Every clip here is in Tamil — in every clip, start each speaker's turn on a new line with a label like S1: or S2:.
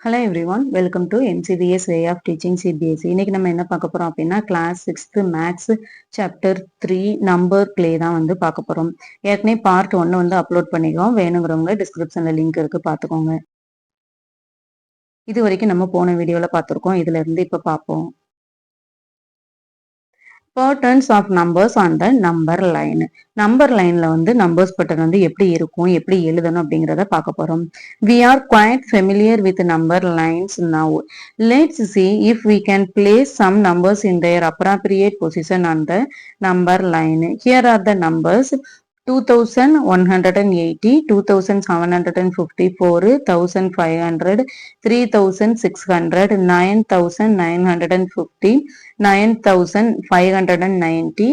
S1: Hello everyone, welcome to NCBS Way of Teaching CBSE. இன்னைக்கு நம்ம என்ன பார்க்க போறோம் அப்படின்னா class 6th maths chapter 3 number play தான் வந்து பார்க்க போறோம். ஏற்கனவே பார்ட் 1 வந்து அப்லோட் பண்ணிக்கோம். வேணுங்கிறவங்க டிஸ்கிரிப்ஷன்ல லிங்க் இருக்கு பார்த்துக்கோங்க. இது வரைக்கும் நம்ம போன வீடியோல பார்த்துருக்கோம். இதுல இருந்து இப்ப பார்ப்போம். Patterns of numbers on the number line. Number லைன்ல வந்து நம்பர்ஸ் பட்டன் வந்து எப்படி இருக்கும், எப்படி எழுதணும் அப்படிங்கிறத பார்க்க போறோம். We are quite familiar with number lines now. Let's see if we can place some numbers in their appropriate position on the number line. Here are the numbers. 2180, 2754, 1500, 3600, 9950, 9590,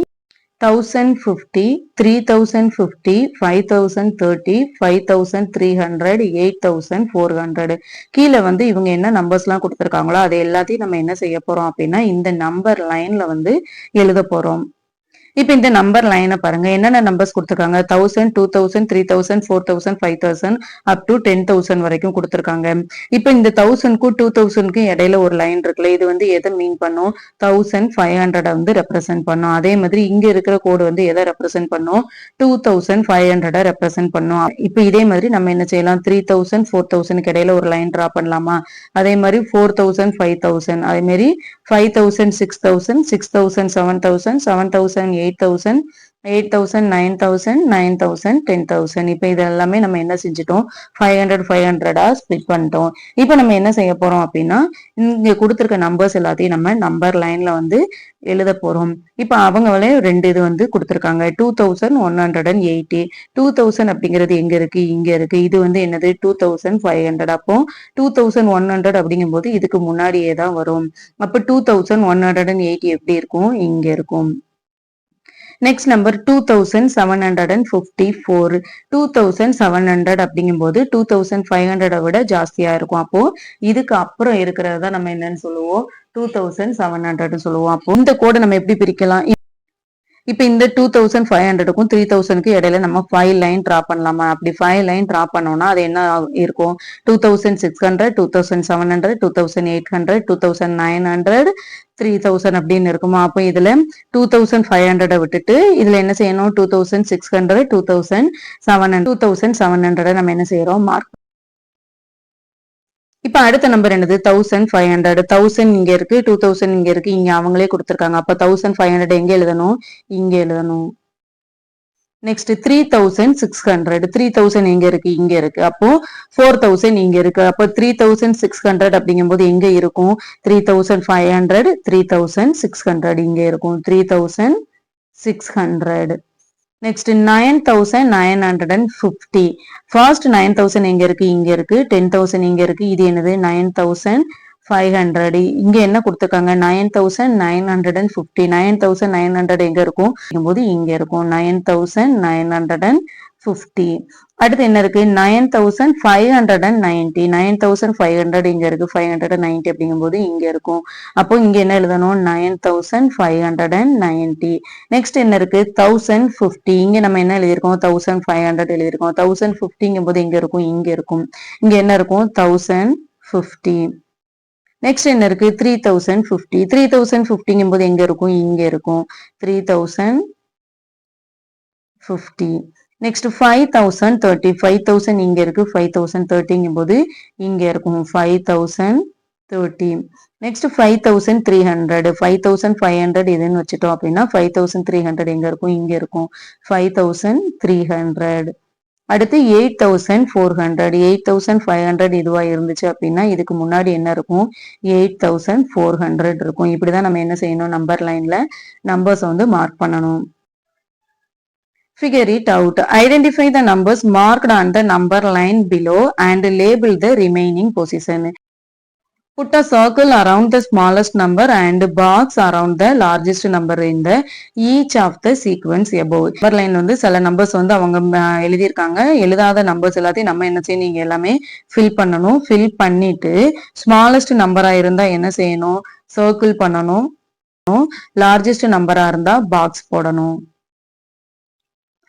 S1: 1050, 3050, 5030, 5300, 8400. கீழே வந்து இவங்க என்ன நம்பர்ஸ் எல்லாம் கொடுத்துருக்காங்களோ அது எல்லாத்தையும் நம்ம என்ன செய்ய போறோம் அப்படின்னா இந்த நம்பர் லைன்ல வந்து எழுத போறோம். இப்ப இந்த நம்பர் லைனை பாருங்க, என்னென்ன நம்பர்ஸ் கொடுத்துருக்காங்க. 1000, 2000, 3000, 4000, 5000 அப் டு 10,000 வரைக்கும் கொடுத்துருக்காங்க. இப்ப இந்த 1000க்கும் 2000க்கும் இடையில ஒரு லைன் இருக்குல்ல, இது வந்து எதை மீன் பண்ணும், 1500 வந்து ரெப்ரசென்ட் பண்ணும். அதே மாதிரி இங்க இருக்கிற கோடு வந்து எதை ரெப்ரசென்ட் பண்ணும், 2500 ரெப்ரசென்ட் பண்ணும். இப்ப இதே மாதிரி நம்ம என்ன செய்யலாம், 3000, 4000க்கு இடையில ஒரு லைன் டிரா பண்ணலாமா. அதே மாதிரி 4000, 5000, அதே மாதிரி 5000, 6000, 6000, 7000, 7000, 8000, 8000, 9000, 9000, 10,000. இப்ப இது எல்லாமே நம்ம என்ன செஞ்சிட்டோம், 500 ஸ்பிளிட் பண்ணிட்டோம். இப்ப நம்ம என்ன செய்ய போறோம் அப்படின்னா இங்க கொடுத்திருக்க நம்பர்ஸ் எல்லாத்தையும் நம்ம நம்பர் லைன்ல வந்து எழுத போறோம். இப்ப அவங்களே ரெண்டு இது வந்து கொடுத்திருக்காங்க. 2180, 2000 அப்படிங்கிறது எங்க இருக்கு, இங்க இருக்கு. இது வந்து என்னது 2500. அப்போ 2100 அப்படிங்கும் போது இதுக்கு முன்னாடியே தான் வரும். அப்ப 2180 எப்படி இருக்கும், இங்க இருக்கும். Next number 2754. 2700 அப்படிங்கும் போது 2500 விட ஜாஸ்தியா இருக்கும். அப்போ இதுக்கு அப்புறம் இருக்கிறத நம்ம என்னன்னு சொல்லுவோம், 2700 சொல்லுவோம். அப்போ இந்த கோடை நம்ம எப்படி பிரிக்கலாம், இப்ப இந்த 2500க்கும் 3000க்கு இடையில நம்ம 5 லைன் டிரா பண்ணலாமா. அப்படி 5 லைன் டிரா பண்ணோம்னா அது என்ன இருக்கும், 2600, 2700, 2800, 2900, 3000 அப்படின்னு இருக்குமா. அப்போ இதுல 2500 விட்டுட்டு இதுல என்ன செய்யணும், 2600, 2700 நம்ம என்ன செய்யறோம், மார்க். இப்ப அடுத்த நம்பர் என்னது, 1500. 1000 இங்க இருக்கு, 2000 இங்க இருக்கு, இங்க அவங்களே கொடுத்திருக்காங்க. அப்ப 1500 எங்க எழுதணும், இங்க எழுதணும். நெக்ஸ்ட் 3600. 3000 எங்க இருக்கு, இங்க இருக்கு. அப்போ 4000 இங்க இருக்கு. அப்போ 3600 அப்படிங்கும் போது எங்க இருக்கும், 3500, 3600 இங்க இருக்கும். 3600. நெக்ஸ்ட் 9950. ஃபர்ஸ்ட் 9000 எங்க இருக்கு, இங்க இருக்கு. 10,000 இங்க இருக்கு. இது என்னது 9500. இங்க என்ன கொடுத்துருக்காங்க, 9950. 9900 எங்க இருக்கும் போது இங்க இருக்கும். 9950. அடுத்து என்ன இருக்கு, 9590. 9500 இங்க இருக்கு. 590 அப்படிங்கும் போது இங்க இருக்கும். அப்போ இங்க என்ன எழுதணும், 9590. நெக்ஸ்ட் என்ன இருக்கு, 1050. இங்க நம்ம என்ன எழுதியிருக்கோம், 1500 எழுதியிருக்கோம். 1050ங்கும் போது எங்க இருக்கும், இங்க இருக்கும். இங்க என்ன இருக்கும், 1050. நெக்ஸ்ட் என்ன இருக்கு, 3050. 3050ங்கும் போது எங்க இருக்கும், இங்க இருக்கும். 3050. நெக்ஸ்ட் 5030. 5000 இங்க இருக்கு. 5030ங்கும் போது இங்க இருக்கும். 5030. நெக்ஸ்ட் 5300. 5500 இதுன்னு வச்சுட்டோம் அப்படின்னா 5300 எங்க இருக்கும், இங்க இருக்கும். 5300. அடுத்து 8400. 8500 இதுவா இருந்துச்சு அப்படின்னா இதுக்கு முன்னாடி என்ன இருக்கும், 8400 இருக்கும். இப்படிதான் நம்ம என்ன செய்யணும், நம்பர் லைன்ல நம்பர்ஸ் வந்து மார்க் பண்ணணும். Figure it out. Identify the numbers marked on the number line below and label the remaining position. Put a circle around the smallest number and box around the largest number in the each of the sequence above. Number line வந்து சில நம்பர்ஸ் வந்து அவங்க எழுதியிருக்காங்க. எழுதாத நம்பர்ஸ் எல்லாத்தையும் நம்ம என்ன செய்யணும், நீங்க எல்லாமே ஃபில் பண்ணணும். ஃபில் பண்ணிட்டு ஸ்மாலஸ்ட் நம்பரா இருந்தா என்ன செய்யணும், சர்க்கிள் பண்ணணும். லார்ஜஸ்ட் நம்பரா இருந்தா பாக்ஸ் போடணும்.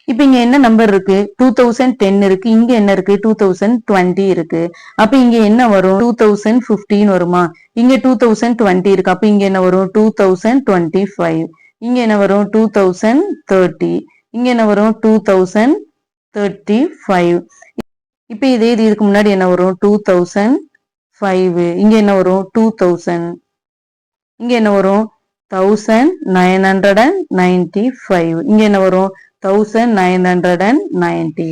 S1: இப்ப இங்க என்ன நம்பர் இருக்கு 2010 இருக்கு, இங்க என்ன இருக்கு 2020 இருக்கு. அப்ப இங்க என்ன வரும் 2015 வருமா, இங்க 2020 இருக்கு, அப்ப இங்க என்ன வரும் 2025, இங்க என்ன வரும் 2030, இங்க என்ன வரும் 2035. இப்ப இதே இதுக்கு முன்னாடி என்ன வரும் 2005, இங்க என்ன வரும் 2000, இங்க என்ன வரும் 1995, இங்க என்ன வரும் 1990.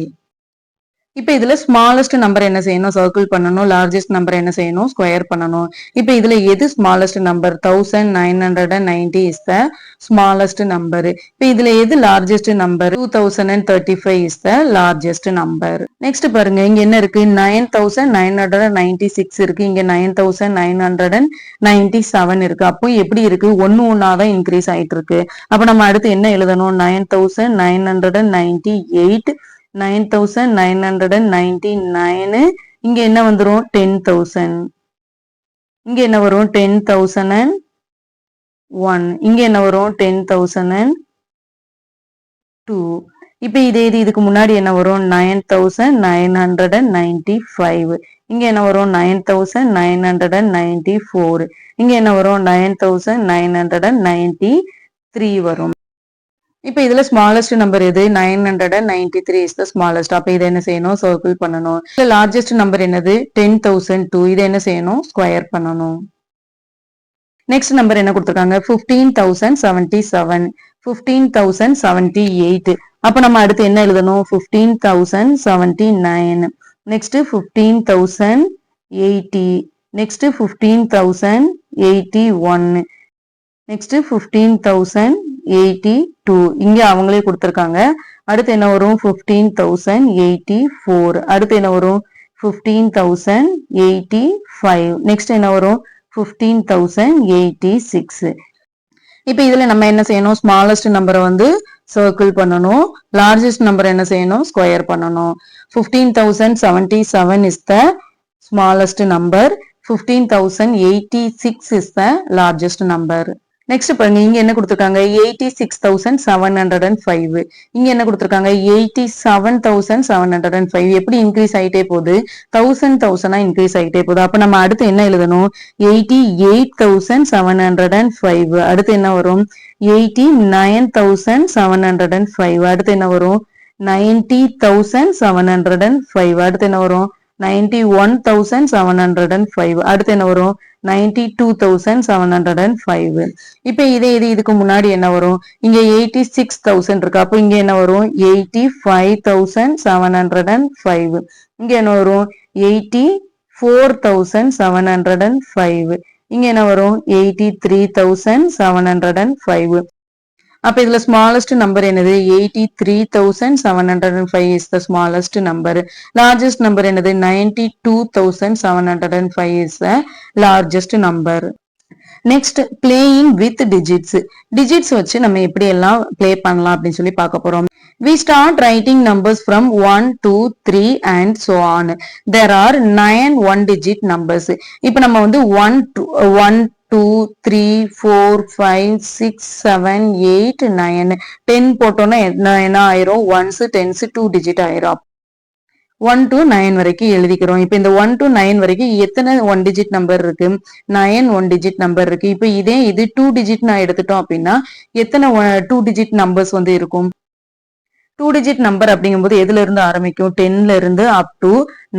S1: இப்ப இதுல ஸ்மாலஸ்ட் நம்பர் என்ன செய்யணும், சர்க்கிள் பண்ணணும். லார்ஜஸ்ட் நம்பர் என்ன செய்யணும், ஸ்கொயர் பண்ணணும். இப்ப இதுல எது smallest number 1990 is the smallest number. இப்ப இதுல எது largest number 2035 is the largest number. Next பாருங்க, இங்க என்ன இருக்கு 9996 இருக்கு, இங்க 9997 இருக்கு. அப்போ எப்படி இருக்கு, ஒன்னு ஒன்னாதான் இன்க்ரீஸ் ஆயிட்டு இருக்கு. அப்ப நம்ம அடுத்து என்ன எழுதணும் 9998, 9999, இங்க என்ன வந்துரும் 10,000, இங்க என்ன வரும் 10,001, இங்க என்ன வரும் 10,002. இப்ப இதே இதுக்கு முன்னாடி என்ன வரும் 9995, இங்க என்ன வரும் 9994, இங்க என்ன வரும் 9993 வரும். இப்ப இதுல ஸ்மாலஸ்ட் நம்பர் எது 993 இஸ் த ஸ்மாலஸ்ட். அப்ப இதை என்ன செய்யணும், சர்க்கிள் பண்ணணும். இதுல லார்ஜஸ்ட் நம்பர் என்னது 10,002, இதை என்ன செய்யணும், ஸ்கொயர் பண்ணணும். நெக்ஸ்ட் நம்பர் என்ன கொடுத்திருக்காங்க 15,077, 15,078. அப்ப நம்ம அடுத்து என்ன எழுதணும் 15,079, நெக்ஸ்ட் 15,080, நெக்ஸ்ட் 15,081, நெக்ஸ்ட் 15,082. இங்க அவங்களே கொடுத்திருக்காங்க. அடுத்து என்ன வரும் 15,084, அடுத்து என்ன வரும் 15,085, நெக்ஸ்ட் என்ன வரும் 15,086. இப்ப இதுல நம்ம என்ன செய்யணும், ஸ்மாலஸ்ட் நம்பரை வந்து சர்க்கிள் பண்ணணும், லார்ஜஸ்ட் நம்பர் என்ன செய்யணும், ஸ்கொயர் பண்ணணும். 15,077 is the smallest number, 15,086 is the largest number. Next பாருங்க, இங்க என்ன கொடுத்திருக்காங்க 86,705, இங்க என்ன கொடுத்திருக்காங்க 87,705. எப்படி இன்க்ரீஸ் ஆயிட்டே போகுது, 1000 இன்க்ரீஸ் ஆயிட்டே போகுது. அப்ப நம்ம அடுத்து என்ன எழுதணும் 88,705, அடுத்து என்ன வரும் 89,705, அடுத்து என்ன வரும் 90,705, அடுத்து என்ன வரும் 91,705, அடுத்து என்ன வரும் 92,705. இப்ப இதே இதுக்கு முன்னாடி என்ன வரும், இங்க 86,000 இருக்கு, அப்போ இங்க என்ன வரும் 85,705, இங்க என்ன வரும் 84,705, இங்க என்ன வரும் 83,705. அப்ப இதுல ஸ்மாலஸ்ட் நம்பர் என்னது 83,705 is the smallest number. largest number என்னது 92,705 is the largest number. Next playing with digits. Digits வச்சு நம்ம எப்படி எல்லாம் பிளே பண்ணலாம் அப்படின்னு சொல்லி பார்க்க போறோம். We start writing numbers from 1 2 3 and so on. There are 9 one-digit numbers. இப்போ நம்ம வந்து 1 2 3 4 5 6 7 8 9 10 போட்டோம்னா என்ன ஆயிரும், ஒன்ஸ் டென்ஸ் 2 டிஜிட் ஆயிரும். 1 to 9 வரைக்கும் எழுதிக்கிறோம். இப்ப இந்த 1 to 9 வரைக்கும் எத்தனை 1 digit நம்பர் இருக்கு, 9 1 digit நம்பர் இருக்கு. இப்ப இதே இது 2 digit நான் எடுத்துட்டோம் அப்படின்னா எத்தனை 2 digit நம்பர்ஸ் வந்து இருக்கும். 2 digit நம்பர் அப்படிங்கும்போது எதுல இருந்து ஆரம்பிக்கும், 10ல இருந்து அப் டு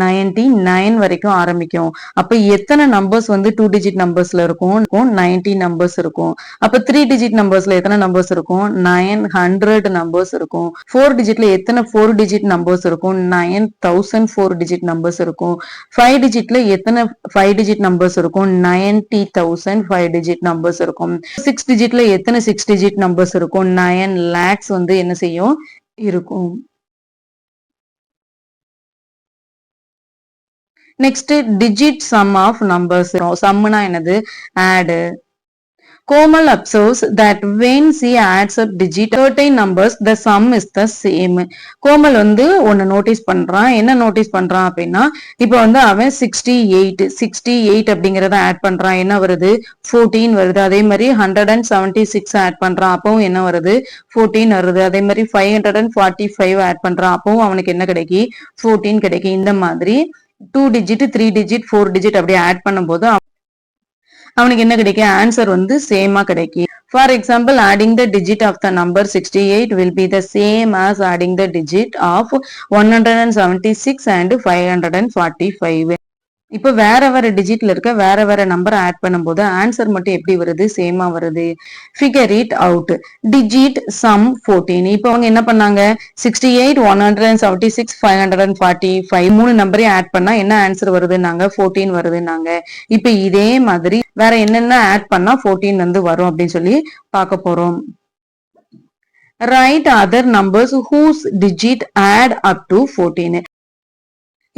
S1: 99 வரைக்கும் ஆரம்பிக்கும். அப்ப எத்தனை நம்பர்ஸ் வந்து 2 digit நம்பர்ஸ்ல இருக்கும், 90 நம்பர்ஸ் இருக்கும். அப்ப 3 digit நம்பர்ஸ்ல எத்தனை நம்பர்ஸ் இருக்கும், 900 நம்பர்ஸ் இருக்கும். 4 digitல எத்தனை 4 digit நம்பர்ஸ் இருக்கும், 9004 digit நம்பர்ஸ் இருக்கும். 5 digitல எத்தனை 5 digit நம்பர்ஸ் இருக்கும், 90,000 5 digit நம்பர்ஸ் இருக்கும். 6 digitல எத்தனை 6 digit நம்பர்ஸ் இருக்கும், 9 lakhs வந்து என்ன செய்யும் இருக்கும். Next digit sum of numbers. சம்னா என்னது, add. Komal observes that when she adds up digit certain numbers, the sum is the same. Komal வந்து ஒன்னு நோட்டீஸ் பண்றான். என்ன நோட்டீஸ் பண்றான் அப்படின்னா, இப்ப வந்து அவன் 68 அப்படிங்கறத ஆட் பண்றான். என்ன வருது? 14 வருது. அதே மாதிரி 176 ஆட் பண்றான். அப்பவும் என்ன வருது? 14 வருது. அதே மாதிரி 545 ஆட் பண்றான். அப்பவும் அவனுக்கு என்ன கிடைக்கி? 14 கிடைக்கி. இந்த மாதிரி 2 டிஜிட் 3 டிஜிட் 4 டிஜிட் அப்படி ஆட் பண்ணும்போது அவனுக்கு என்ன கிடைக்கும்? ஆன்சர் வந்து சேமா கிடைக்கும். For example, adding the digit of the number 68 will be the same as adding the digit of 176 and 545. இப்ப வேற வேற டிஜிட்ல இருக்க வேற வேற நம்பர் ஆட் பண்ணும்போது ஆன்சர் மட்டும் எப்படி வருது? சேமா வருது. Figure it out. Digit sum 14. இப்ப அவங்க என்ன பண்ணாங்க? 68 176 545 மூணு நம்பரையும் ஆட் பண்ணா என்ன ஆன்சர் வருதுன்னாங்க? 14 வருதுன்னாங்க. இப்ப இதே மாதிரி வேற என்னென்ன ஆட் பண்ணா 14 வந்து வரும் அப்படின்னு சொல்லி பார்க்க போறோம். Write other numbers whose digit add up to 14.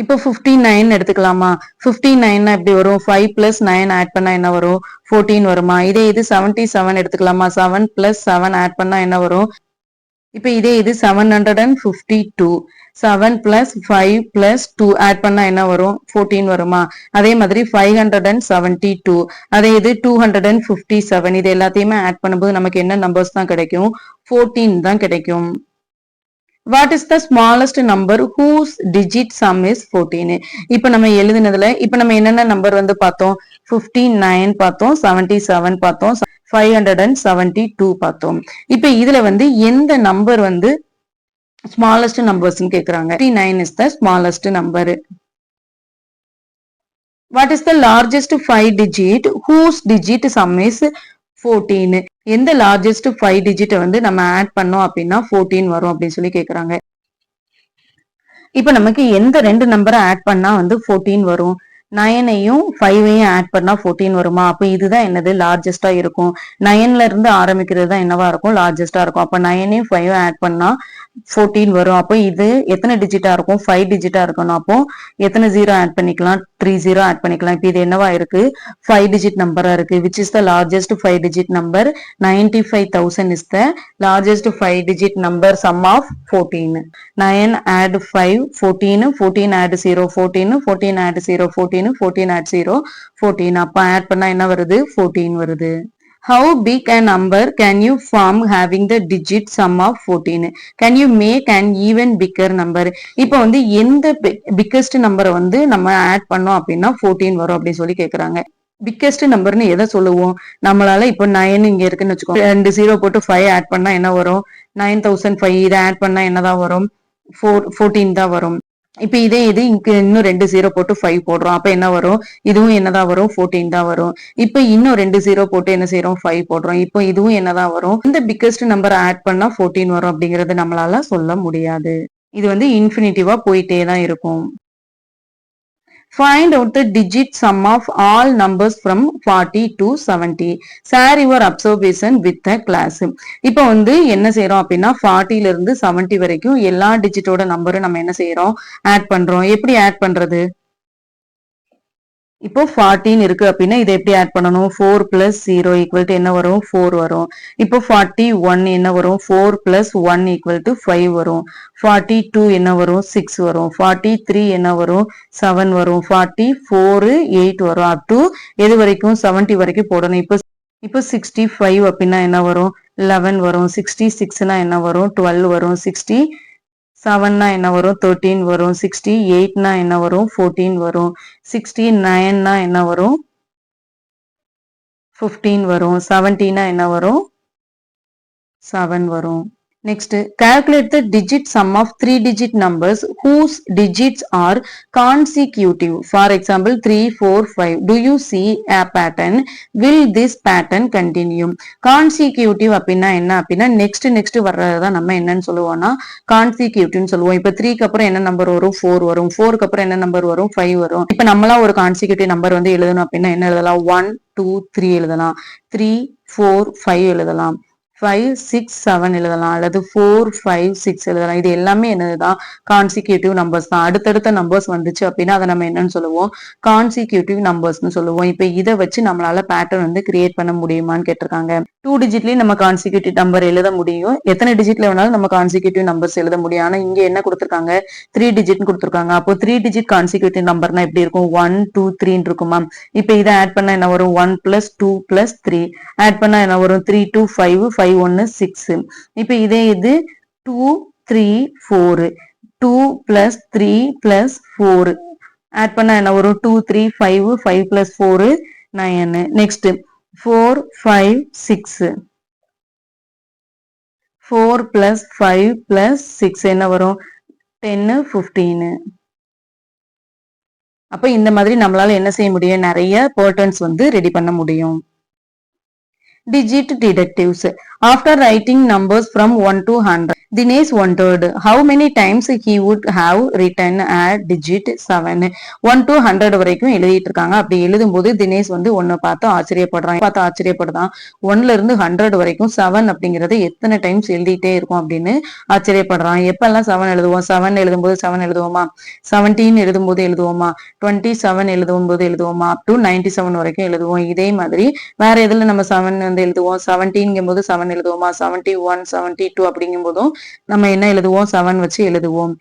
S1: இப்போ 59 எடுத்துக்கலாமா? 59 எப்படி வரும்? 5 பிளஸ் 9 ஆட் பண்ணா என்ன வரும்? 14 வருமா? இதே இது 77 எடுத்துக்கலாமா? 7 பிளஸ் 7 ஆட் பண்ணா என்ன வரும்? இப்ப இதே இது 752. 7 பிளஸ் 5 பிளஸ் 2 ஆட் பண்ணா என்ன வரும்? 14 வருமா? அதே மாதிரி 572. அதே இது 257. இது எல்லாத்தையுமே ஆட் பண்ணும்போது நமக்கு என்ன நம்பர்ஸ் தான் கிடைக்கும்? 14 தான் கிடைக்கும். What is the smallest number whose digit sum is 14? இப்ப நம்ம எழுதினதுல இப்ப நம்ம என்னென்ன நம்பர் வந்து பார்த்தோம்? 59 பார்த்தோம், 77 பார்த்தோம், 572 பார்த்தோம். இப்ப இதுல வந்து எந்த நம்பர் வந்து smallest numbers கேக்குறாங்க? 59 is the smallest number. What is the largest 5 digit whose digit sum is 14? எந்த லார்ஜஸ்ட் 5 டிஜிட் வந்து நம்ம ஆட் பண்ணோம் அப்படின்னா 14 வரும் அப்படின்னு சொல்லி கேக்குறாங்க. இப்ப நமக்கு எந்த ரெண்டு நம்பரை ஆட் பண்ணா வந்து 14 வரும்? 9ஐயும் 5ஐயும் ஆட் பண்ணா 14 வருமா? அப்ப இதுதான் என்னது? லார்ஜஸ்டா இருக்கும். 9ல இருந்து ஆரம்பிக்கிறது தான் என்னவா இருக்கும்? லார்ஜஸ்டா இருக்கும். அப்ப 9ஐயும் 5ஐயும் ஆட் பண்ணா 14 வரும். அப்போ இது எத்தனை டிஜிட்டா இருக்கும்? 5 டிஜிட்டா இருக்கணும். அப்போ எத்தனை 0 ஆட் பண்ணிக்கலாம்? 3 0 ஆட் பண்ணிக்கலாம். இப்ப இது என்னவா இருக்கு? 5 டிஜிட் நம்பரா இருக்கு. which is the largest 5 digit number? 95,000 is the largest 5 digit number sum of 14. 9 add 5 14, 14 add 0 14, 14 add 0 14, 14 add 0 14. அப்ப ஆட் பண்ணா என்ன வருது? 14 வருது. How big a number can you form having the digit sum of 14? Can you make an even bigger number? இப்போ வந்து எந்த biggest நம்பரை வந்து நம்ம ஆட் பண்ணோம் அப்படின்னா 14 வரும் அப்படின்னு சொல்லி கேக்குறாங்க. பிக்கெஸ்ட் நம்பர்னு எதை சொல்லுவோம்? நம்மளால இப்போ 9 இங்க இருக்குன்னு வச்சுக்கோங்க. 2 0 போட்டு 5 ஆட் பண்ணா என்ன வரும்? 9005. இதை ஆட் பண்ணா என்னதான் வரும்? 14 தான் வரும். இப்ப இதே இது இங்க இன்னும் 2 0 போட்டு 5 போடுறோம். அப்ப என்ன வரும்? இதுவும் என்னதான் வரும்? 14 தான் வரும். இப்ப இன்னும் 2 0 போட்டு என்ன செய்யறோம்? 5 போடுறோம். இப்போ இதுவும் என்னதான் வரும்? இந்த பிக்கெஸ்ட் நம்பர் ஆட் பண்ணா 14 வரும் அப்படிங்கறது நம்மளால சொல்ல முடியாது. இது வந்து இன்ஃபினிட்டிவா போயிட்டே தான் இருக்கும். Find out the digit sum of all numbers from 40 to 70. Share your observation with the class. இப்போ வந்து என்ன செய்யறோம் அப்படின்னா 40ல இருந்து 70 வரைக்கும் எல்லா டிஜிட்டோட நம்பரும் நம்ம என்ன செய்யறோம்? ஆட் பண்றோம். எப்படி ஆட் பண்றது? இப்போ 14 இருக்கு அப்படின்னா இதை எப்படி ஆட் பண்ணணும்? 4 பிளஸ் 0 ஈக்குவல் டு என்ன வரும்? 4 வரும். இப்போ 41 என்ன வரும்? 4 பிளஸ் 1 ஈக்குவல் டு 5 வரும். 42 என்ன வரும்? 6 வரும். 43 என்ன வரும்? 7 வரும். 44 8 வரும். அப் டு எது வரைக்கும்? 70 வரைக்கும் போடணும். இப்போ 65 அப்படின்னா என்ன வரும்? 11 வரும். 66னா என்ன வரும்? 12 வரும். 67னா என்ன வரும்? 13 வரும். 68னா என்ன வரும்? 14 வரும். 69னா என்ன வரும்? 15 வரும். 70னா என்ன வரும்? 7 வரும். Next, calculate the digit sum of 3-digit numbers whose digits are consecutive. For example, 3, 4, 5. Do you see a pattern? Will this pattern continue? Consecutive அப்படின்னா என்ன அப்படின்னா நெக்ஸ்ட் வர்றதுதான் நம்ம என்னன்னு சொல்லுவோம்னா கான்சிக்யூட்டிவ்னு சொல்லுவோம். இப்ப 3க்கு அப்புறம் என்ன நம்பர் வரும்? 4 வரும். 4க்கு அப்புறம் என்ன நம்பர் வரும்? 5 வரும். இப்ப நம்மளா ஒரு கான்சிக்யூட்டிவ் நம்பர் வந்து எழுதணும் அப்படின்னா என்ன எழுதலாம்? 1 2 3 எழுதலாம். 3 4 5 எழுதலாம். 5 6 7 எழுதலாம் அல்லது 4 5 6 எழுதலாம். இது எல்லாமே என்னதுதான் கான்சிக்யூட்டிவ் நம்பர்ஸ் தான். அடுத்தடுத்த நம்பர்ஸ் வந்துச்சு அப்படின்னா அதை நம்ம என்னன்னு சொல்லுவோம், கான்சிக்யூட்டிவ் நம்பர்ஸ்னு சொல்லுவோம். இப்ப இதை வச்சு நம்மளால பேட்டர்ன் வந்து கிரியேட் பண்ண முடியுமான்னு கேட்டிருக்காங்க. 2 டிஜிட்லயும் நம்ம கான்சிக்யூட்டிவ் நம்பர் எழுத முடியும். எத்தனை டிஜிட்ல வேணாலும் நம்ம கான்சிக்யூட்டிவ் நம்பர்ஸ் எழுத முடியும். ஆனா இங்க என்ன கொடுத்திருக்காங்க, 3 டிஜிட் கொடுத்திருக்காங்க. அப்போ 3 டிஜிட் கான்சிக்யூட்டிவ் நம்பர்னா எப்படி இருக்கும், 1 2 3 இருக்குமா. இப்ப இதை ஆட் பண்ணா என்ன வரும், 1 + 2 + 3 ஆட் பண்ணா என்ன வரும், 3 2 5 5 1 6. இப்ப இதே இது 2 3 4 2 + 3 + 4 ஆட் பண்ணா என்ன வரும், 2 3 5 5 + 4 9. நெக்ஸ்ட் 4 5 6 4 + 5 + 6 என்ன வரும், 10 15. அப்ப இந்த மாதிரி நம்மளால என்ன செய்ய முடியும், நிறைய பேட்டர்ன்ஸ் வந்து ரெடி பண்ண முடியும். Digit detectives. After writing numbers from 1 to 100, Dinesh wondered how many times he would have written a digit 7. 1 to 100 வரைக்கும் எழுதிட்டு இருக்காங்க. அப்படி எழுதும் போது தினேஷ் வந்து ஒன்னு பார்த்து ஆச்சரியப்படுதான். 1ல இருந்து 100 வரைக்கும் 7 அப்படிங்கறது எத்தனை டைம்ஸ் எழுதிட்டே இருக்கும் அப்படின்னு ஆச்சரியப்படுறான். எப்பெல்லாம் 7 எழுதுவோம், 7 எழுதும்போது 7 எழுதுவோமா, 17 எழுதும்போது எழுதுவோமா, 27 எழுதும்போது எழுதுவோமா, up to 97 வரைக்கும் எழுதுவோம். இதே மாதிரி வேற எதுல நம்ம 7 வந்து எழுதுவோம், 17 போது 7 எழுதுவோமா, 71 72 அப்படிங்கும் போதும் நம்ம என்ன எழுதுவோம், 7 வச்சு எழுதுவோம்.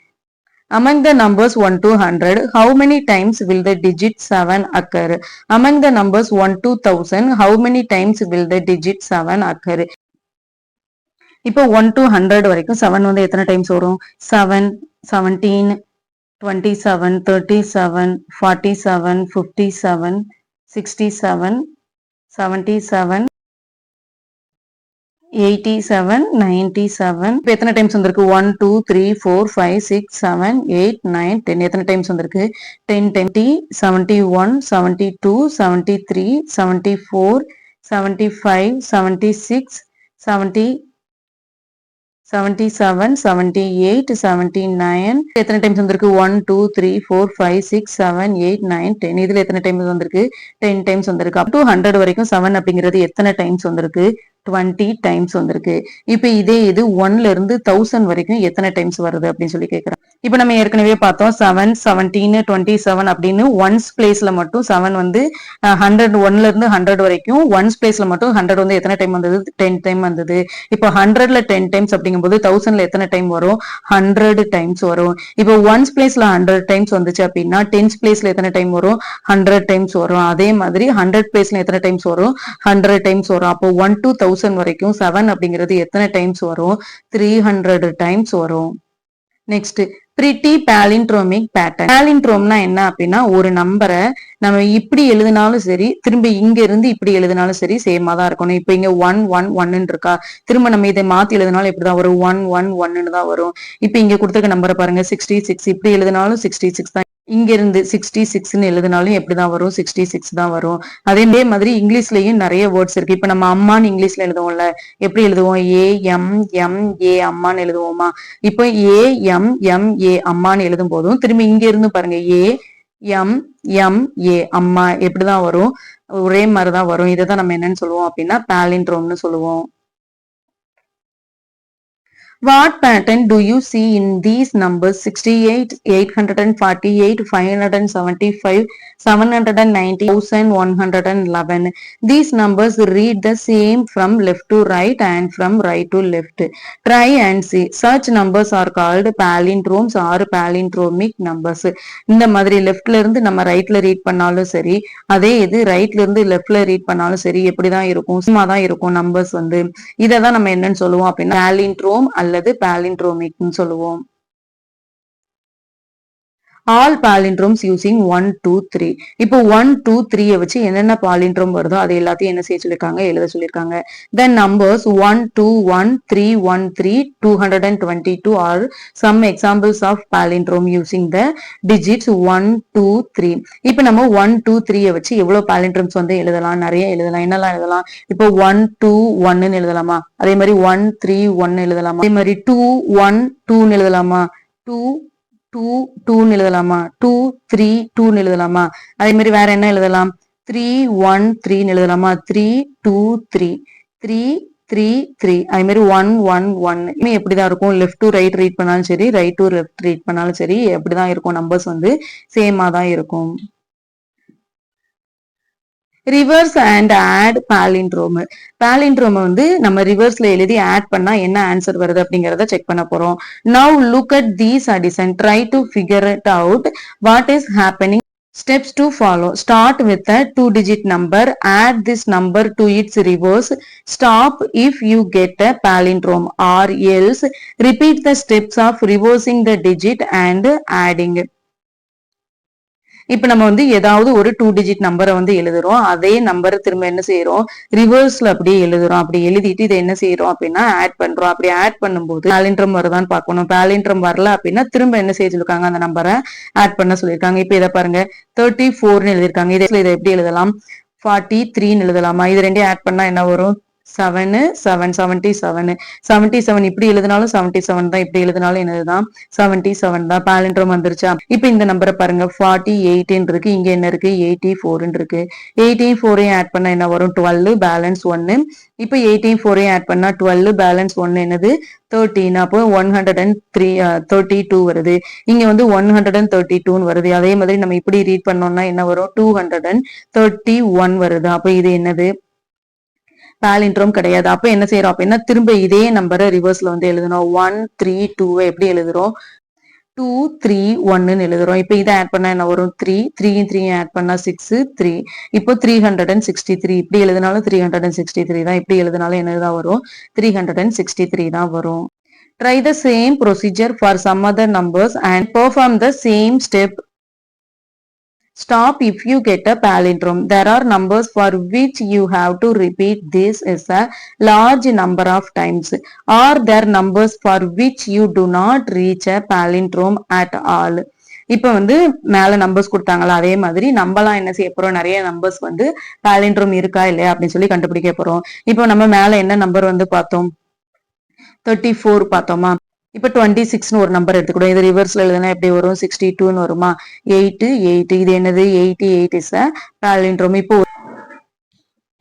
S1: Among the numbers 1 to 100, how many times will the digit 7 occur? Among the numbers 1 to 1000, how many times will the digit 7 occur? இப்போ 1 to 100 வரைக்கும் 7 வந்து எத்தனை டைம்ஸ் வரும், 7 17 27 37 47 57 67 77 87 97. இப்போ எத்தனை டைம்ஸ் வந்திருக்கு, 1 2 3 4 5 6 7 8 9 10. எத்தனை டைம்ஸ் வந்திருக்கு, 10 10 71 72 73 74 75 76 70 77 78 79. எத்தனை டைம்ஸ் வந்திருக்கு, 1 2 3 4 5 6 7 8 9 10. இதுல எத்தனை டைம்ஸ் வந்திருக்கு, 10 டைம்ஸ் வந்திருக்கு. அப் டு 100 வரைக்கும் 7 அப்படிங்கிறது எத்தனை டைம்ஸ் வந்திருக்கு, 20 டைம்ஸ் வந்திருக்கு. இப்ப இதே இது 1ல இருந்து 1000 வரைக்கும் எத்தனை டைம்ஸ் வருது அப்படின்னு சொல்லி கேட்கிறேன். இப்ப நம்ம ஏற்கனவே பார்த்தோம் 7 17 27 அப்படின்னு ஒன்ஸ் பிளேஸ்ல மட்டும் 7 வந்து 100, 1ல இருந்து 100 வரைக்கும் ஒன்ஸ் பிளேஸ்ல மட்டும் 100 வந்து எத்தனை டைம் வந்தது, 10 டைம் வந்தது. இப்போ 100ல 10 டைம்ஸ் அப்படிங்கும்போது 1000ல எத்தனை டைம் வரும், 100 டைம்ஸ் வரும். இப்போ ஒன்ஸ் பிளேஸ்ல 100 டைம்ஸ் வந்துச்சு அப்படின்னா டென்ஸ் பிளேஸ்ல எத்தனை டைம் வரும், 100 டைம்ஸ் வரும். அதே மாதிரி 100 பிளேஸ்ல எத்தனை டைம்ஸ் வரும், 100 டைம்ஸ் வரும். அப்போ 1 to 1000 வரைக்கும் 7 அப்படிங்கிறது எத்தனை டைம்ஸ் வரும், 300 டைம்ஸ் வரும். Next pretty palindromic pattern. பாலிண்ட்ரோம்னா என்ன அப்படின்னா, ஒரு நம்பரை நம்ம இப்படி எழுதினாலும் சரி, திரும்ப இங்க இருந்து இப்படி எழுதினாலும் சரி சேமா தான் இருக்கணும். இப்ப இங்க 1 1 1 இருக்கா, திரும்ப நம்ம இதை மாத்தி எழுதினாலும் எப்படிதான் வரும், 1 1 1 தான் வரும். இப்ப இங்க கொடுத்துருக்க நம்பரை பாருங்க 66, இப்படி எழுதினாலும் 66 தான். இங்க இருந்து 66ன்னு எழுதினாலும் எப்படிதான் வரும், 66 தான் வரும். அதே மாதிரி இங்கிலீஷ்லயும் நிறைய வேர்ட்ஸ் இருக்கு. இப்ப நம்ம அம்மான்னு இங்கிலீஷ்ல எழுதுவோம்ல, எப்படி எழுதுவோம், AMMA அம்மான்னு எழுதுவோமா. இப்போ AMMA அம்மான்னு எழுதும் போதும் திரும்பி இங்க இருந்து பாருங்க AMMA அம்மா எப்படிதான் வரும், ஒரே மாதிரிதான் வரும். இதைதான் நம்ம என்னன்னு சொல்லுவோம் அப்படின்னா பாலிண்ட்ரோம்னு சொல்லுவோம். What pattern do you see in these numbers 68, 848, 575, 790, 1111? These numbers read the same from left to right and from right to left. Try and see. Such numbers are called palindromes or palindromic numbers. இந்த மாதிரி லெஃப்ட்ல இருந்து நம்ம ரைட்ல ரீட் பண்ணாலும் சரி, அதே இது ரைட்ல இருந்து லெஃப்ட்ல ரீட் பண்ணாலும் சரி எப்படிதான் இருக்கும், சும்மா தான் இருக்கும் நம்பர்ஸ் வந்து. இதைதான் நம்ம என்னன்னு சொல்லுவோம் அப்படின்னா பாலிண்ட்ரோம் அல்லது பாலிண்ட்ரோமிக்னு சொல்லுவோம். All palindromes using 1 2 3. இப்போ 1 2 3 வச்சு என்னென்ன பாலிண்ட்ரோம் வருதோ அது எல்லாத்தையும் என்ன செய்ய சொல்லிருக்காங்க, எழுத சொல்லிருக்காங்க. The numbers 1 2 1 3 1 3 222 are some examples of palindrome using the digits 1 2 3. இப்போ நம்ம 1 2 3 வச்சு எவ்வளவு பாலிண்ட்ரோம்ஸ் வந்து எழுதலாம், நிறைய எழுதலாம். என்னெல்லாம் எழுதலாம், இப்போ 1 2 1ன்னு எழுதலாமா, அதே மாதிரி 1 3 1 எழுதலாமா, அதே மாதிரி 2 1 2ன்னு எழுதலாமா, 2 2 2ன்னு எழுதலாமா, 2 3 2ன்னு எழுதலாமா, அதே மாதிரி வேற என்ன எழுதலாம், 3 1 3ன்னு எழுதலாமா, 3 2 3 3 3 3 அதே மாதிரி 1 1 1 எப்படிதான் இருக்கும், லெஃப்ட் டு ரைட் ரீட் பண்ணாலும் சரி, ரைட் டு லெஃப்ட் ரீட் பண்ணாலும் சரி, எப்படிதான் இருக்கும், நம்பர்ஸ் வந்து சேமா தான் இருக்கும். Reverse and add palindrome. Palindrome வந்து நம்ம ரிவர்ஸ்ல எழுதி ஆட் பண்ணா என்ன ஆன்சர் வருது அப்படிங்கறத செக் பண்ண போறோம். Now look at these addition. Try to figure it out. What is happening? Steps to follow. Start with a 2-digit number. Add this number to its reverse. Stop if you get a palindrome, or else repeat the steps of reversing the digit and adding. இப்ப நம்ம வந்து ஏதாவது ஒரு 2-digit நம்பரை வந்து எழுதுறோம். அதே நம்பரை திரும்ப என்ன செய்யறோம், ரிவர்ஸ்ல அப்படியே எழுதுறோம். அப்படி எழுதிட்டு இதை என்ன செய்யறோம் அப்படின்னா ஆட் பண்றோம். அப்படி ஆட் பண்ணும்போது பாலிண்ட்ரம் வருதான்னு பார்க்கணும். பாலிண்ட்ரம் வரல அப்படின்னா திரும்ப என்ன செய்ய சொல்லிருக்காங்க, அந்த நம்பரை ஆட் பண்ண சொல்லியிருக்காங்க. இப்ப இதை பாருங்க, 34ன்னு எழுதியிருக்காங்க. இதை எப்படி எழுதலாம், 43ன்னு எழுதலாமா? இது ரெண்டையும் ஆட் பண்ணா என்ன வரும், 7 7 77 77. இப்படி எழுதினாலும் 77 தான், இப்படி எழுதினாலும் என்னதுதான் 77 தான். பாலிண்ட்ரோம் வந்துருச்சா? இப்ப இந்த நம்பரை பாருங்க, 48 இருக்கு, இங்க என்ன இருக்கு, 84 இருக்கு. 84 ஆட் பண்ணா என்ன வரும், 12 பேலன்ஸ் 1. இப்ப 84 ஆட் பண்ணா 12 பேலன்ஸ் 1 என்னது, 13. அப்போ 132 வருது. இங்க வந்து 132 வருது. அதே மாதிரி நம்ம இப்படி ரீட் பண்ணோம்னா என்ன வரும், 231 வருது. அப்ப இது என்னது, பாலிண்ட்ரோம் கிடையாது. அப்ப என்ன செய்யறோம் அப்படின்னா திரும்ப இதே நம்பரை ரிவர்ஸ்ல வந்து எழுதணும். 1 3 2 எப்படி எழுதுறோம், 2 3 1ன்னு எழுதுறோம். இப்ப இதை ஆட் பண்ணா என்ன வரும், 3 3 3 ஆட் பண்ணா 6 3. இப்போ 363 இப்படி எழுதினாலும் 363 தான், இப்படி எழுதினாலும் என்னதான் வரும், 363 தான் வரும். Try the same procedure for some other numbers and perform the same step. Stop if you get a palindrome. There are numbers for which you have to repeat this is a large number of times. Are there numbers for which you do not reach a palindrome at all? இப்ப வந்து மேல நம்பர்ஸ் கொடுத்தாங்களா, அதே மாதிரி நம்மலாம் என்ன செய்ய போறோம், நிறைய நம்பர்ஸ் வந்து பாலிண்ட்ரோம் இருக்கா இல்லையா அப்படின்னு சொல்லி கண்டுபிடிக்க போறோம். இப்போ நம்ம மேல என்ன நம்பர் வந்து பார்த்தோம், 34 பார்த்தோமா? இப்ப 26ன்னு ஒரு நம்பர் எடுத்துக்கூடும். இது ரிவர்ஸ்ல எழுதுனா எப்படி வரும், 62ன்னு வருமா? 8 8 இது என்னது, 88 இஸ் அ பாலிண்ட்ரோம்.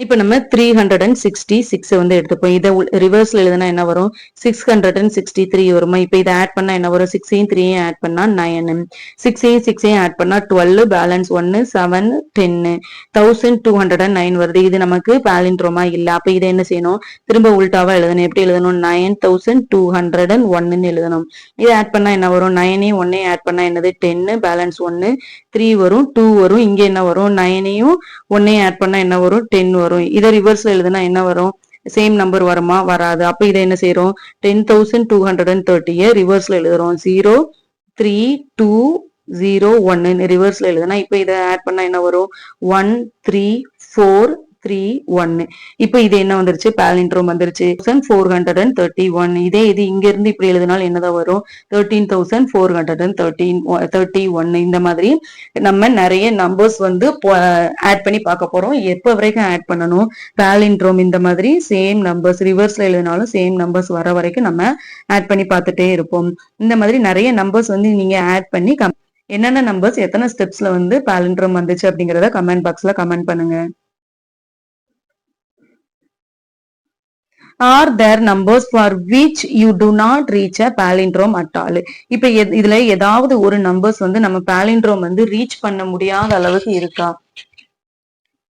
S1: இப்ப நம்ம 366 வந்து எடுத்துப்போம். இதை ரிவர்ஸ்ல எழுதுனா என்ன வரும், 663 வருமா? இப்ப இதை ஆட் பண்ணா என்ன வரும், 6 3 ஆட் பண்ணா 9, 6 6 ஆட் பண்ணா 12 பேலன்ஸ் 1 7 10 1209 வருது. இது நமக்கு பாலிண்ட்ரோமா இல்ல. அப்ப இதை என்ன செய்யணும், திரும்ப உல்டாவா எழுதணும். எப்படி எழுதணும், 9201ன்னு எழுதணும். இதை ஆட் பண்ணா என்ன வரும், 9 1 ஆட் பண்ணா என்னது, 10 பேலன்ஸ் 1 3 வரும் 2 வரும். இங்க என்ன வரும், 9 1 ஆட் பண்ணா என்ன வரும், 10 வரும். இதை ரிவர்ஸ்ல எழுதுனா என்ன வரும், சேம் நம்பர் வருமா, வராது. அப்ப இதை என்ன செய்யறோம், 10,230 ரிவர்ஸ்ல எழுதுறோம். 0 3 2 0 1 ரிவர்ஸ்ல எழுதுனா இப்ப இதை ஆட் பண்ணா என்ன வரும், 1 3 4 3 1. இப்ப இது என்ன வந்துருச்சு, பாலிண்ட்ரோம் வந்துருச்சு. 431. இதே இது இங்க இருந்து இப்படி எழுதினாலும் என்னதான் வரும், 13,431. இந்த மாதிரி நம்ம நிறைய நம்பர்ஸ் வந்து ஆட் பண்ணி பார்க்க போறோம். எப்ப வரைக்கும் ஆட் பண்ணணும், பாலிண்ட்ரோம் இந்த மாதிரி சேம் நம்பர்ஸ் ரிவர்ஸ்ல எழுதினாலும் சேம் நம்பர்ஸ் வர வரைக்கும் நம்ம ஆட் பண்ணி பார்த்துட்டே இருப்போம். இந்த மாதிரி நிறைய நம்பர்ஸ் வந்து நீங்க ஆட் பண்ணி என்னென்ன நம்பர்ஸ் எத்தனை ஸ்டெப்ஸ்ல வந்து பாலிண்ட்ரோம் வந்துச்சு அப்படிங்கறத கமெண்ட் பாக்ஸ்ல கமெண்ட் பண்ணுங்க. Are there numbers for which you do not reach a palindrome at all? இப்ப இதுல ஏதாவது ஒரு நம்பர்ஸ் வந்து நம்ம பாலிண்ட்ரோம் வந்து ரீச் பண்ண முடியாத அளவுக்கு இருக்கா?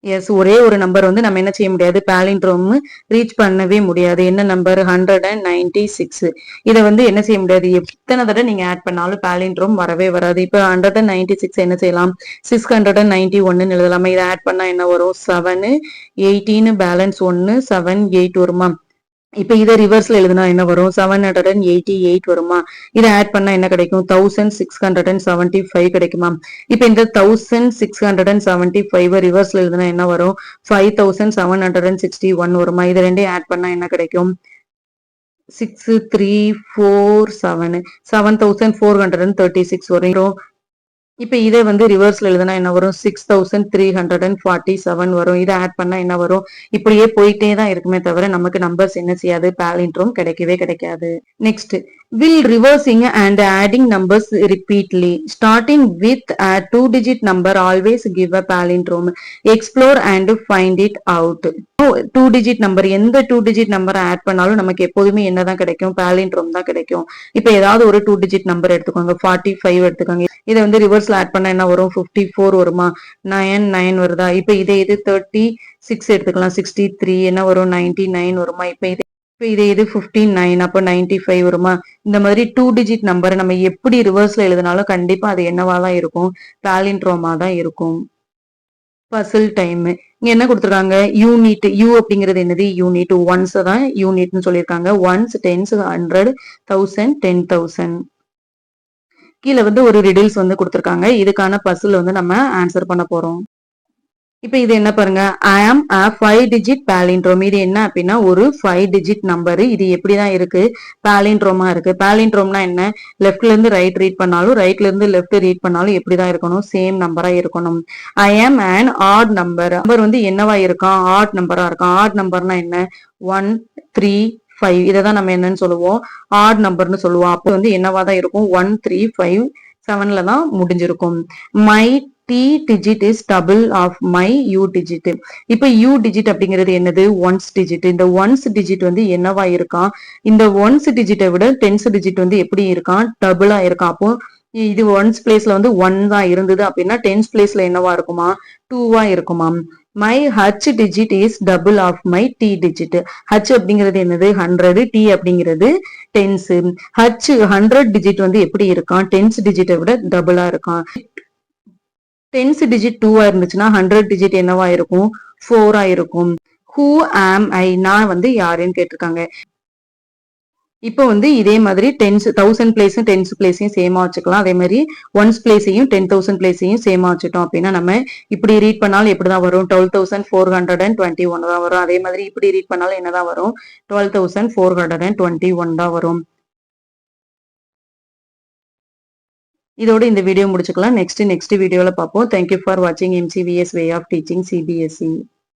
S1: எஸ், ஒரே ஒரு நம்பர் வந்து நம்ம என்ன செய்ய முடியாது, பாலிண்ட்ரோம் ரீச் பண்ணவே முடியாது. என்ன நம்பர், 196. இதை வந்து என்ன செய்ய முடியாது, எத்தனை தடவை நீங்க ஆட் பண்ணாலும் பாலிண்ட்ரோம் வரவே வராது. இப்ப 196 என்ன செய்யலாம், 691 எழுதலாமா? இதை ஆட் பண்ணா என்ன வரும், 7 18 பேலன்ஸ் 1 7 8 வருமா? இப்ப இதை ரிவர்ஸ்ல எழுதுனா என்ன வரும், 788 வருமா? இதை ஆட் பண்ணா என்ன கிடைக்கும், 1675 கிடைக்குமா? இப்ப இந்த 1675 ரிவர்ஸ்ல எழுதுனா என்ன வரும், 5761 வருமா? இது ரெண்டையும் ஆட் பண்ணா என்ன கிடைக்கும், 6347 7436 வரும். இப்ப இதே வந்து ரிவர்ஸ்ல எழுதுனா என்ன வரும்? 6347 வரும். இதை ஆட் பண்ணா என்ன வரும்? இப்படியே போயிட்டே தான் இருக்குமே தவிர நமக்கு நம்பர்ஸ் என்ன செய்யாது? பாலிண்ட்ரோம் கிடைக்கவே கிடைக்காது. Next, will reversing and adding numbers repeatedly starting with a 2-digit number always give a palindrome? Explore and find it out. 2-digit number, எந்த 2-digit நம்பரை ஆட் பண்ணாலும் நமக்கு எப்போதுமே என்னதான் கிடைக்கும்? பாலிண்ட்ரோம் தான் கிடைக்கும். இப்ப ஏதாவது ஒரு 2-digit நம்பர் எடுத்துக்கோங்க. 45 எடுத்துக்கோங்க. இதை வந்து ரிவர்ஸ்ல ஆட் பண்ணா என்ன வரும்? 54 வருமா? 9 வருதா? இப்ப இதே இது 36 எடுத்துக்கலாம். 63 என்ன வரும்? 99 வருமா? இப்ப இது 59 அப்ப 95 வருமா? இந்த மாதிரி 2-digit நம்பரை நம்ம எப்படி ரிவர்ஸ்ல எழுதினாலும் கண்டிப்பா அது என்னவா தான் இருக்கும்? பாலிண்ட்ரோமா தான் இருக்கும். பசில் டைம். இங்க என்ன கொடுத்திருக்காங்க? யூனிட். யூ அப்படிங்கிறது என்னது? யூனிட். ஒன்ஸ் தான் யூனிட்னு சொல்லியிருக்காங்க. Ones, tens, 100, 1000, 10,000. கீழே வந்து ஒரு ரிடில்ஸ் வந்து கொடுத்திருக்காங்க. இதுக்கான பசில் வந்து நம்ம ஆன்சர் பண்ண போறோம். இப்ப இது என்ன பாருங்க, I am a 5-digit palindrome. இது என்ன அப்படின்னா ஒரு 5-digit நம்பர். இது எப்படிதான் இருக்கு? பாலிண்ட்ரோமா இருக்கு. பாலிண்ட்ரோம்னா என்ன? லெஃப்ட்ல இருந்து ரைட் ரீட் பண்ணாலும் ரைட்ல இருந்து லெஃப்ட் ரீட் பண்ணாலும் எப்படிதான் இருக்கணும்? சேம் நம்பரா இருக்கணும். I am an odd number. Number வந்து என்னவா இருக்கான்? ஆட் நம்பரா இருக்கான். ஆட் நம்பர்னா என்ன? 1, 3, 5. இதைதான் நம்ம என்னன்னு சொல்லுவோம்? ஆட் நம்பர்னு சொல்லுவோம். அப்போ வந்து என்னவா தான் இருக்கும்? 1, 3, 5, 7ல தான் முடிஞ்சிருக்கும். My T digit is double of my U digit. இப்ப U digit அப்படிங்கிறது என்னது? Once digit. இந்த ஒன்ஸ் digit வந்து என்னவா இருக்கான்? இந்த ஒன்ஸ் digitஐ விட டென்ஸ் digit வந்து எப்படி இருக்கான்? டபுளா இருக்கான். அப்போ இது ஒன்ஸ் பிளேஸ்ல வந்து 1 தான் இருந்தது அப்படின்னா டென்ஸ் பிளேஸ்ல என்னவா இருக்குமா? 2வா இருக்குமா? My H digit is double of my T digit. H அப்படிங்கிறது என்னது? 100. T அப்படிங்கிறது டென்ஸ். H 100 digit வந்து எப்படி இருக்கான்? டென்ஸ் digitஐ விட டபுளா இருக்கான். டென்ஸ் டிஜிட் 2வா இருந்துச்சுன்னா 100 டிஜிட் என்னவா இருக்கும்? 4ஆ இருக்கும். ஹூ ஆம் ஐ? நான் வந்து யாருன்னு கேட்டிருக்காங்க. இப்போ வந்து இதே மாதிரி 10,000 பிளேஸும் டென்ஸ் பிளேஸையும் சேமா வச்சுக்கலாம். அதே மாதிரி ஒன்ஸ் பிளேஸையும் 10,000 பிளேஸையும் சேமா வச்சுட்டோம் அப்படின்னா நம்ம இப்படி ரீட் பண்ணாலும் எப்படிதான் வரும்? 12,421 தான் வரும். அதே மாதிரி இப்படி ரீட் பண்ணாலும் என்னதான் வரும்? 12,421 தான் வரும். இதோட இந்த வீடியோ முடிச்சுக்கலாம். நெக்ஸ்ட் வீடியோல பார்ப்போம். தேங்க்யூ ஃபார் வாட்சிங் MCVS way of teaching CBSE.